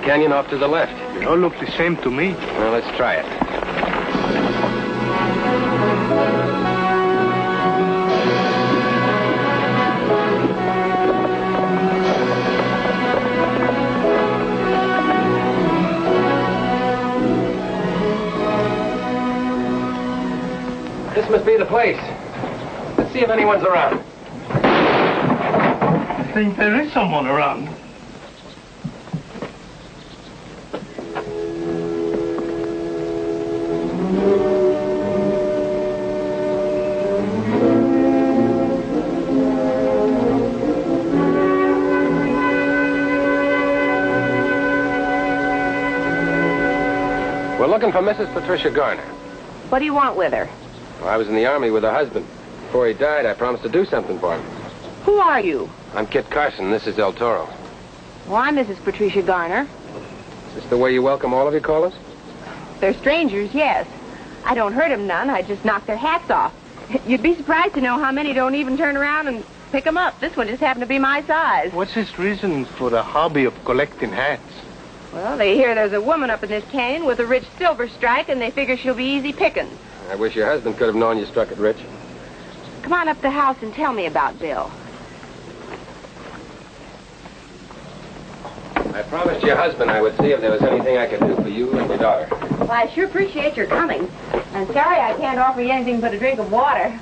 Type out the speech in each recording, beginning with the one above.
canyon off to the left. They all look the same to me. Well, let's try it. This must be the place. Let's see if anyone's around. I think there is someone around. We're looking for Mrs. Patricia Garner. What do you want with her? Well, I was in the Army with her husband. Before he died, I promised to do something for him. Who are you? I'm Kit Carson. This is El Toro. Well, I'm Mrs. Patricia Garner. Is this the way you welcome all of your callers? They're strangers, yes. I don't hurt them none. I just knock their hats off. You'd be surprised to know how many don't even turn around and pick them up. This one just happened to be my size. What's his reason for the hobby of collecting hats? Well, they hear there's a woman up in this canyon with a rich silver strike, and they figure she'll be easy pickings. I wish your husband could have known you struck it rich. Come on up to the house and tell me about Bill. I promised your husband I would see if there was anything I could do for you and your daughter. Well, I sure appreciate your coming. I'm sorry I can't offer you anything but a drink of water.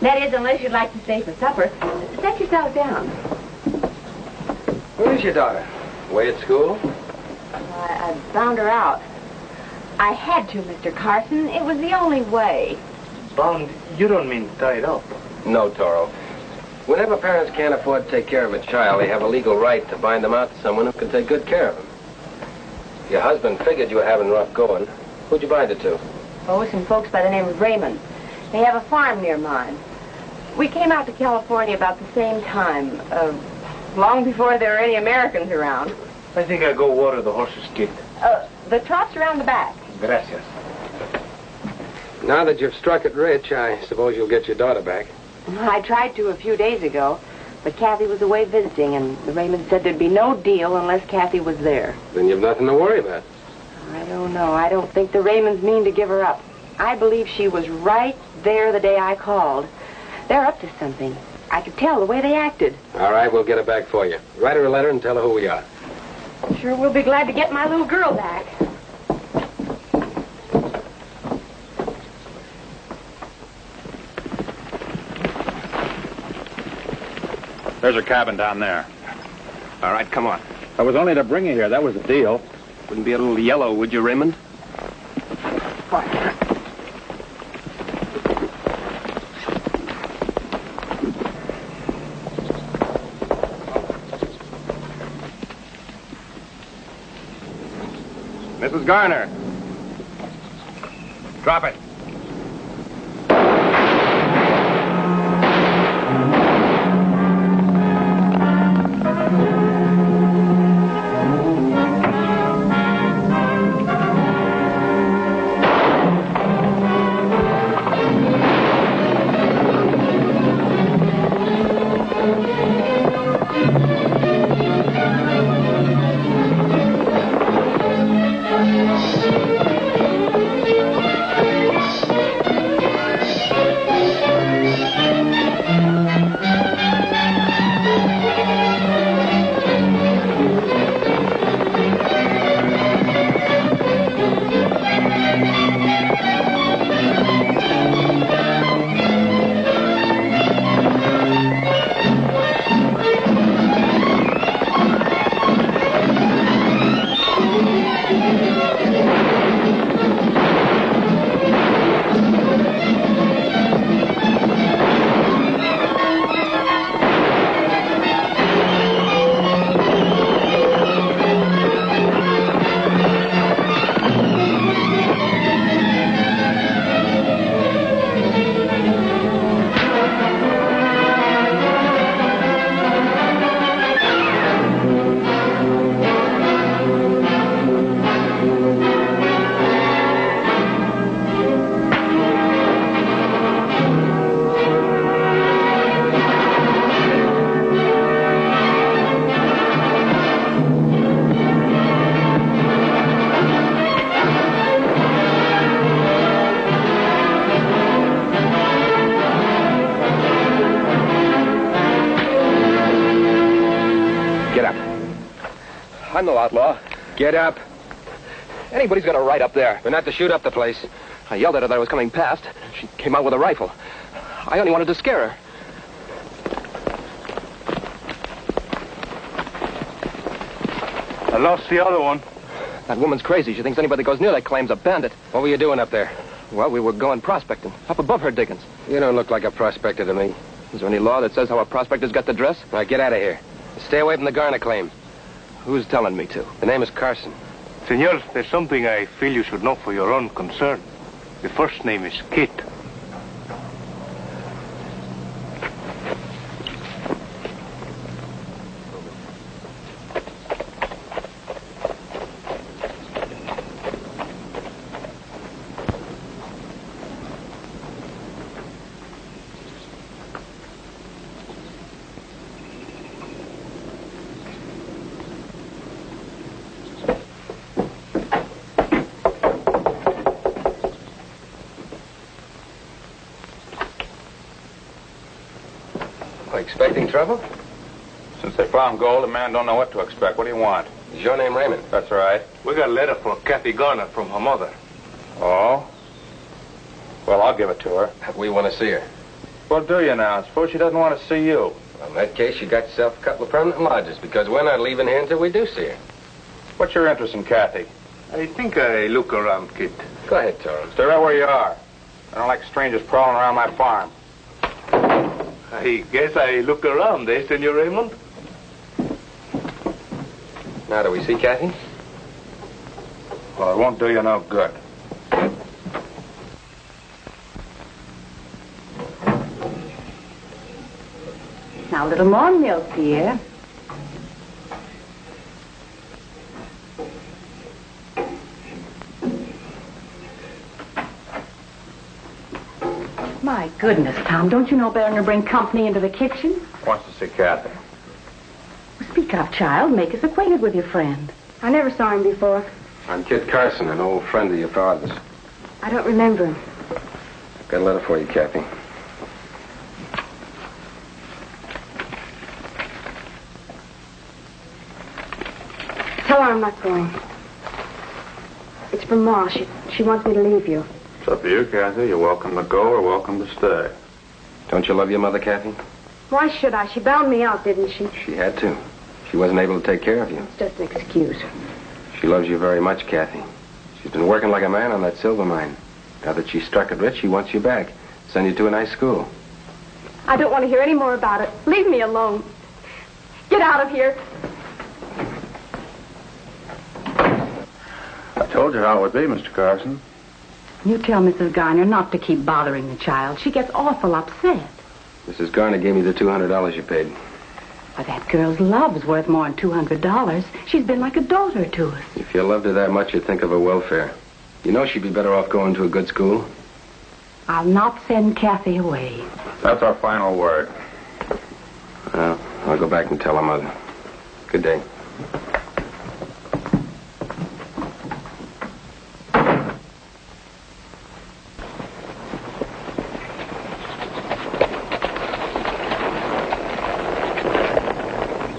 That is, unless you'd like to stay for supper. Set yourself down. Where is your daughter? Away at school? I found her out. I had to, Mr. Carson. It was the only way. Bound, you don't mean tied up. No, Toro. Whenever parents can't afford to take care of a child, they have a legal right to bind them out to someone who can take good care of them. If your husband figured you were having rough going, who'd you bind it to? Oh, some folks by the name of Raymond. They have a farm near mine. We came out to California about the same time, long before there were any Americans around. I think I'll go water the horses, Kid. The trought's around the back. Gracias. Now that you've struck it rich, I suppose you'll get your daughter back. I tried to a few days ago, but Kathy was away visiting, and the Raymond said there'd be no deal unless Kathy was there. Then you've nothing to worry about. I don't know. I don't think the Raymonds mean to give her up. I believe she was right there the day I called. They're up to something. I could tell the way they acted. All right, we'll get her back for you. Write her a letter and tell her who we are. Sure, we'll be glad to get my little girl back. There's a cabin down there. All right, come on. I was only to bring you here. That was the deal. Wouldn't be a little yellow, would you, Raymond? Fine. Mrs. Garner. Drop it. I'm no outlaw. Get up. Anybody's got a right up there. We're not to shoot up the place. I yelled at her that I was coming past. She came out with a rifle. I only wanted to scare her. I lost the other one. That woman's crazy. She thinks anybody that goes near that claim's a bandit. What were you doing up there? Well, we were going prospecting. Up above her diggings. You don't look like a prospector to me. Is there any law that says how a prospector's got to dress? Now, get out of here. Stay away from the Garner claim. Who's telling me to? The name is Carson. Senor, there's something I feel you should know for your own concern. The first name is Kit. Expecting trouble? Since they found gold, a man don't know what to expect. What do you want? Is your name Raymond? That's right. We got a letter for Kathy Garner from her mother. Oh? Well, I'll give it to her. We want to see her. What do you now? Suppose she doesn't want to see you. Well, in that case, you got yourself a couple of permanent lodges, because we're not leaving here until we do see her. What's your interest in Kathy? I think I look around, Kit. Go ahead, Toro. Stay right where you are. I don't like strangers prowling around my farm. I guess I look around, eh, Senor Raymond? Now, do we see Kathy? Well, it won't do you no good. Now, a little more milk, dear. My goodness, Tom, don't you know better than to bring company into the kitchen? Wants to see Kathy. Well, speak up, child. Make us acquainted with your friend. I never saw him before. I'm Kit Carson, an old friend of your father's. I don't remember him. Got a letter for you, Kathy. Tell her I'm not going. It's from Ma. She wants me to leave you. It's up to you, Kathy. You're welcome to go or welcome to stay. Don't you love your mother, Kathy? Why should I? She bound me out, didn't she? She had to. She wasn't able to take care of you. It's just an excuse. She loves you very much, Kathy. She's been working like a man on that silver mine. Now that she's struck it rich, she wants you back. Send you to a nice school. I don't want to hear any more about it. Leave me alone. Get out of here. I told you how it would be, Mr. Carson. You tell Mrs. Garner not to keep bothering the child. She gets awful upset. Mrs. Garner gave me the $200 you paid. Why, that girl's love's worth more than $200. She's been like a daughter to us. If you loved her that much, you'd think of her welfare. You know she'd be better off going to a good school. I'll not send Kathy away. That's our final word. Well, I'll go back and tell her mother. Good day.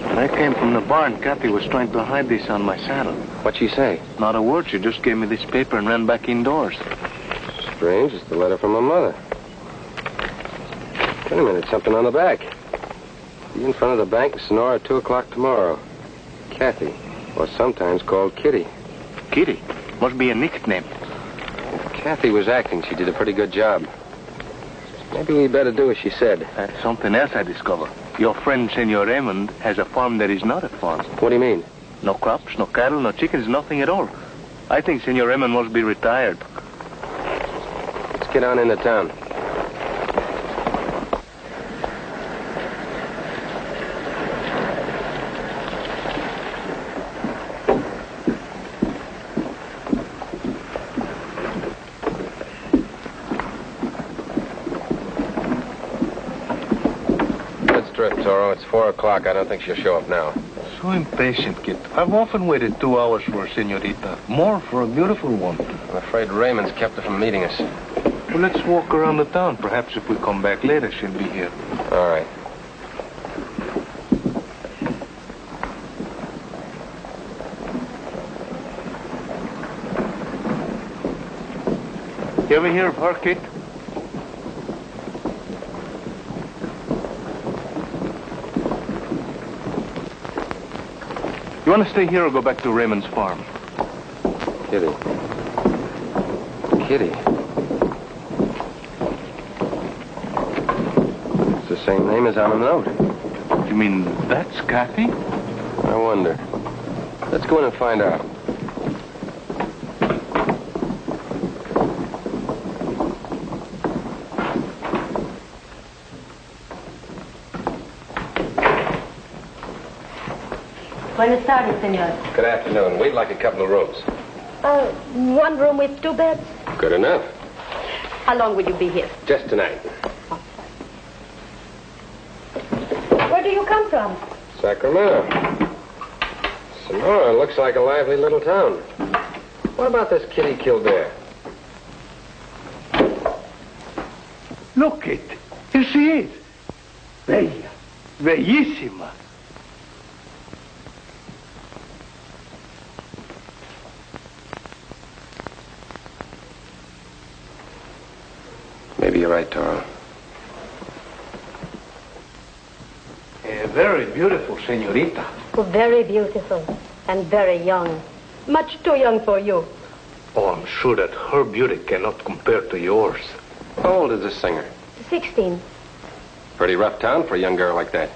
When I came from the barn, Kathy was trying to hide this on my saddle. What'd she say? Not a word. She just gave me this paper and ran back indoors. Strange. It's the letter from her mother. Wait a minute. Something on the back. Be in front of the bank in Sonora at 2 o'clock tomorrow. Kathy, or sometimes called Kitty. Kitty? Must be a nickname. If Kathy was acting, she did a pretty good job. Maybe we better do as she said. Something else I discovered. Your friend, Senor Raymond, has a farm that is not a farm. What do you mean? No crops, no cattle, no chickens, nothing at all. I think Senor Raymond must be retired. Let's get on into town. Toro, it's 4 o'clock. I don't think she'll show up now. So impatient, Kit. I've often waited 2 hours for a senorita. More for a beautiful one. I'm afraid Raymond's kept her from meeting us. Well, let's walk around the town. Perhaps if we come back later, she'll be here. All right. You ever hear of her, Kit? You want to stay here or go back to Raymond's farm? Kitty. Kitty. It's the same name as on the note. You mean that's Kathy? I wonder. Let's go in and find out. Buenas tardes, senor. Good afternoon. We'd like a couple of rooms. One room with 2 beds. Good enough. How long will you be here? Just tonight. Where do you come from? Sacramento. Sonora looks like a lively little town. What about this Kitty Kildare? Look, Kit. Here she is. Bella. Bellissima. Maybe you're right, Toro. A very beautiful senorita. Very beautiful and very young. Much too young for you. Oh, I'm sure that her beauty cannot compare to yours. How old is this singer? 16. Pretty rough town for a young girl like that.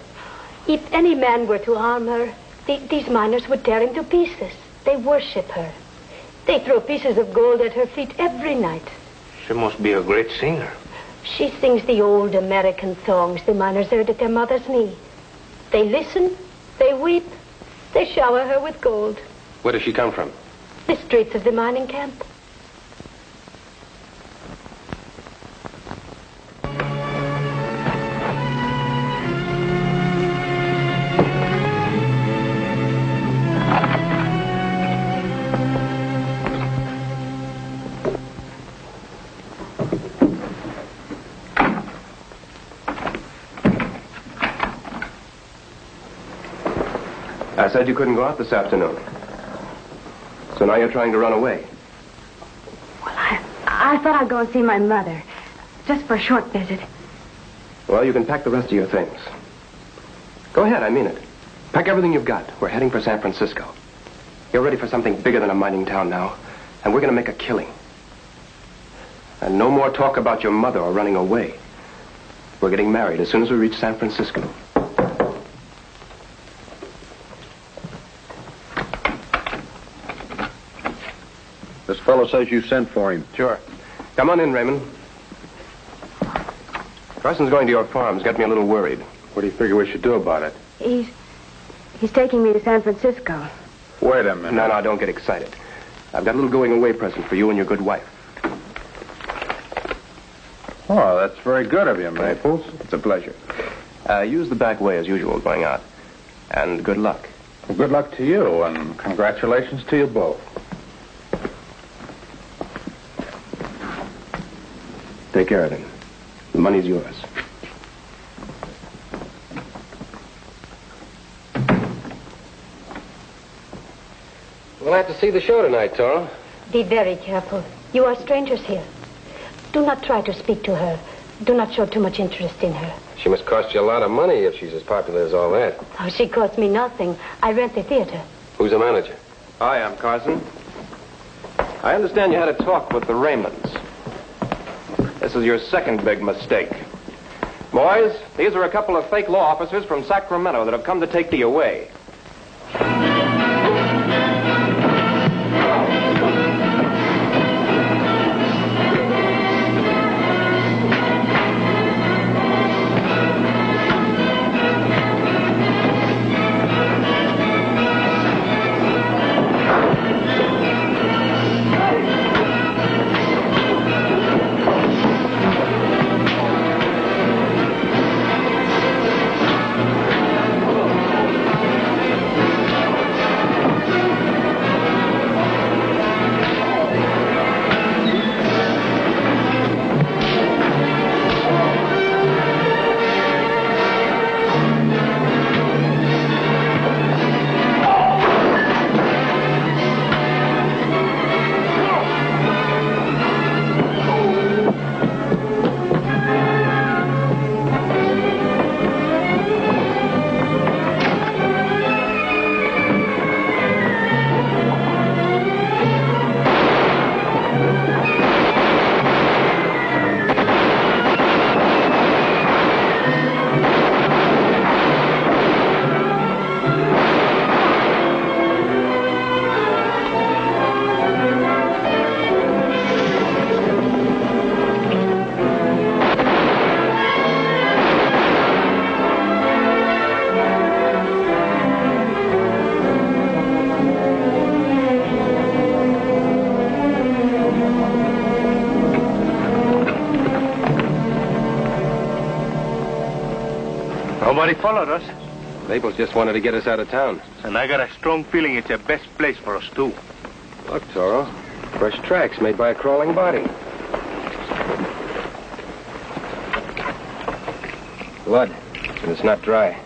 If any man were to harm her, these miners would tear him to pieces. They worship her. They throw pieces of gold at her feet every night. She must be a great singer. She sings the old American songs the miners heard at their mother's knee. They listen, they weep, they shower her with gold. Where does she come from? The streets of the mining camp. I said you couldn't go out this afternoon. So now you're trying to run away. Well, I thought I'd go and see my mother. Just for a short visit. Well, you can pack the rest of your things. Go ahead, I mean it. Pack everything you've got. We're heading for San Francisco. You're ready for something bigger than a mining town now. And we're going to make a killing. And no more talk about your mother or running away. We're getting married as soon as we reach San Francisco. This fellow says you sent for him. Sure. Come on in, Raymond. Carson's going to your farm. He's got me a little worried. What do you figure we should do about it? He's taking me to San Francisco. Wait a minute. No, don't get excited. I've got a little going-away present for you and your good wife. Oh, that's very good of you, Maples. It's a pleasure. Use the back way as usual going out. And good luck. Well, good luck to you, and congratulations to you both. Take care of him. The money's yours. We'll have to see the show tonight, Toro. Be very careful. You are strangers here. Do not try to speak to her. Do not show too much interest in her. She must cost you a lot of money if she's as popular as all that. Oh, she costs me nothing. I rent the theater. Who's the manager? Hi, I'm Carson. I understand you had a talk with the Raymonds. This is your second big mistake. Boys, these are a couple of fake law officers from Sacramento that have come to take you away. Nobody followed us. Maples just wanted to get us out of town. And I got a strong feeling it's the best place for us, too. Look, Toro. Fresh tracks made by a crawling body. Blood. And it's not dry.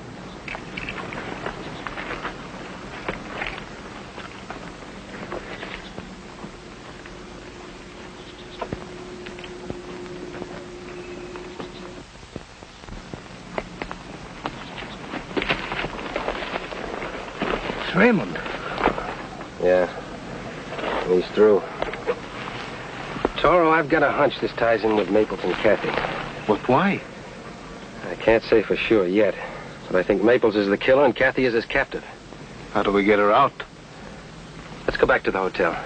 It's Raymond. Yeah. He's through. Toro, I've got a hunch this ties in with Maples and Kathy. But why? I can't say for sure yet, but I think Maples is the killer and Kathy is his captive. How do we get her out? Let's go back to the hotel.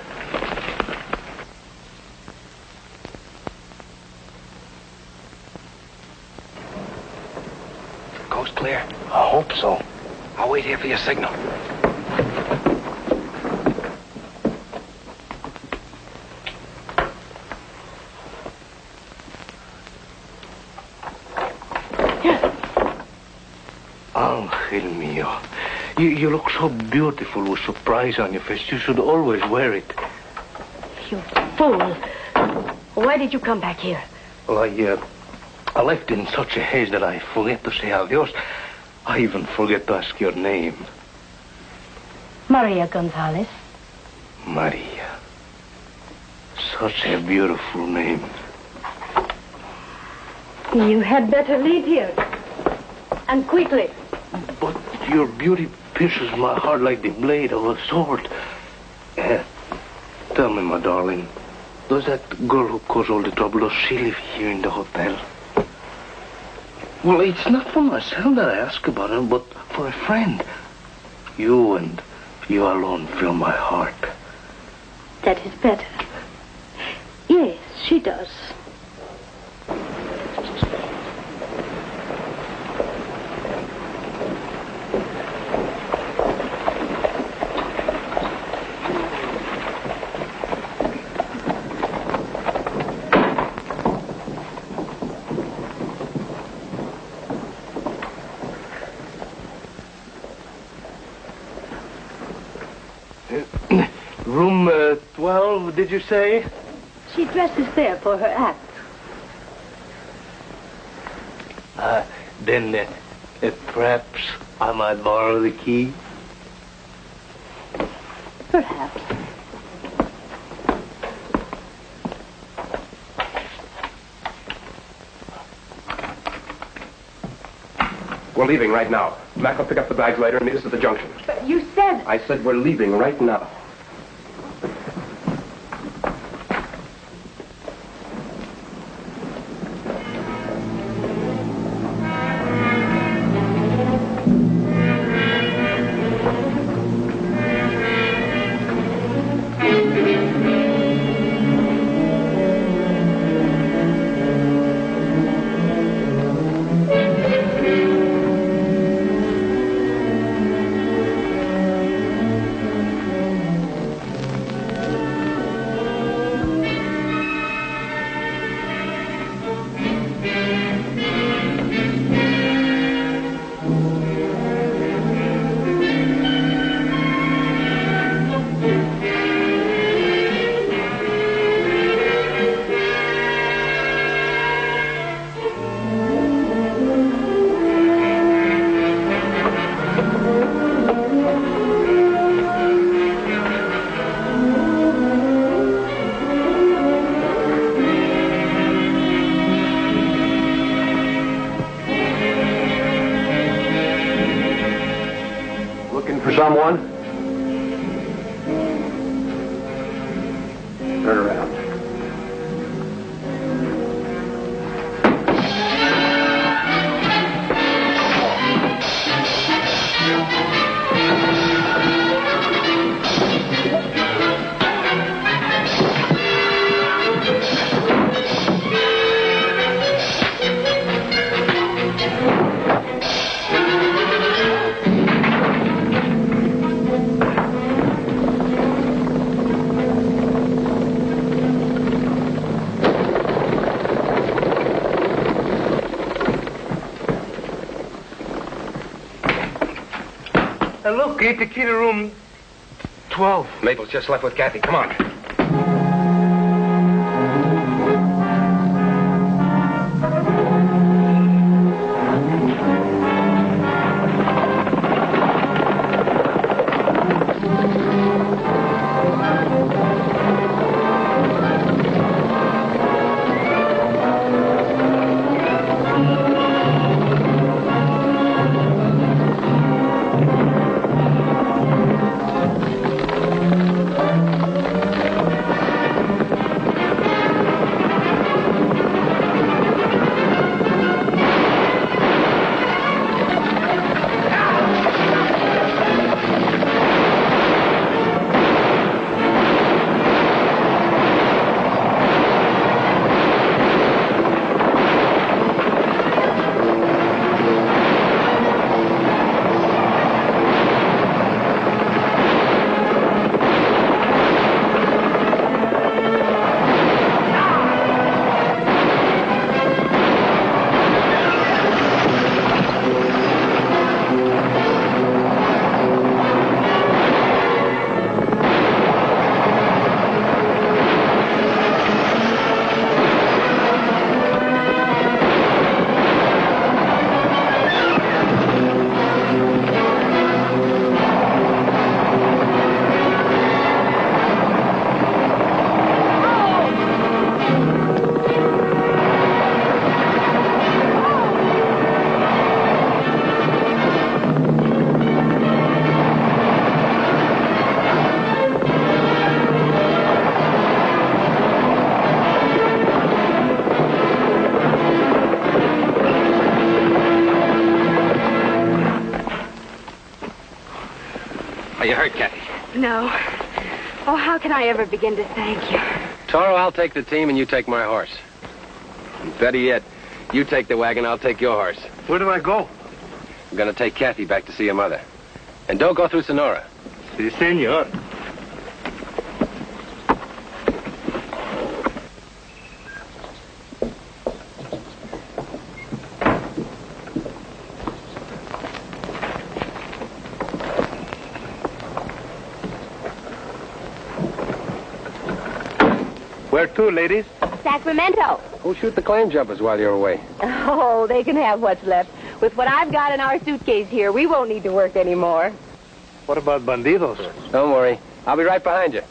Coast clear? I hope so. I'll wait here for your signal. Angel mio. You look so beautiful with surprise on your face. You should always wear it. You fool. Why did you come back here? Well, I left in such a haste that I forget to say adios. I even forget to ask your name. Maria Gonzalez. Maria. Such a beautiful name. You had better leave here. And quickly. But your beauty pierces my heart like the blade of a sword. Tell me, my darling, does that girl who caused all the trouble, does she live here in the hotel? Well, it's not for myself that I ask about her, but for a friend. You and you alone fill my heart. That is better. Yes, she does. Room 12, did you say? She dresses there for her act. Then perhaps I might borrow the key? Perhaps. We're leaving right now. Mac will pick up the bags later and meet us at the junction. But you said... I said we're leaving right now. Someone? Turn around. Look, it's the key to room 12. Maple's just left with Kathy. Come on. You hurt, Kathy? No. Oh, how can I ever begin to thank you? Toro, I'll take the team and you take my horse. Better yet, you take the wagon, I'll take your horse. Where do I go? I'm gonna take Kathy back to see her mother. And don't go through Sonora. Si, senor. Where to, ladies? Sacramento. Who'll shoot the claim jumpers while you're away? Oh, they can have what's left. With what I've got in our suitcase here, we won't need to work anymore. What about bandidos? Don't worry. I'll be right behind you.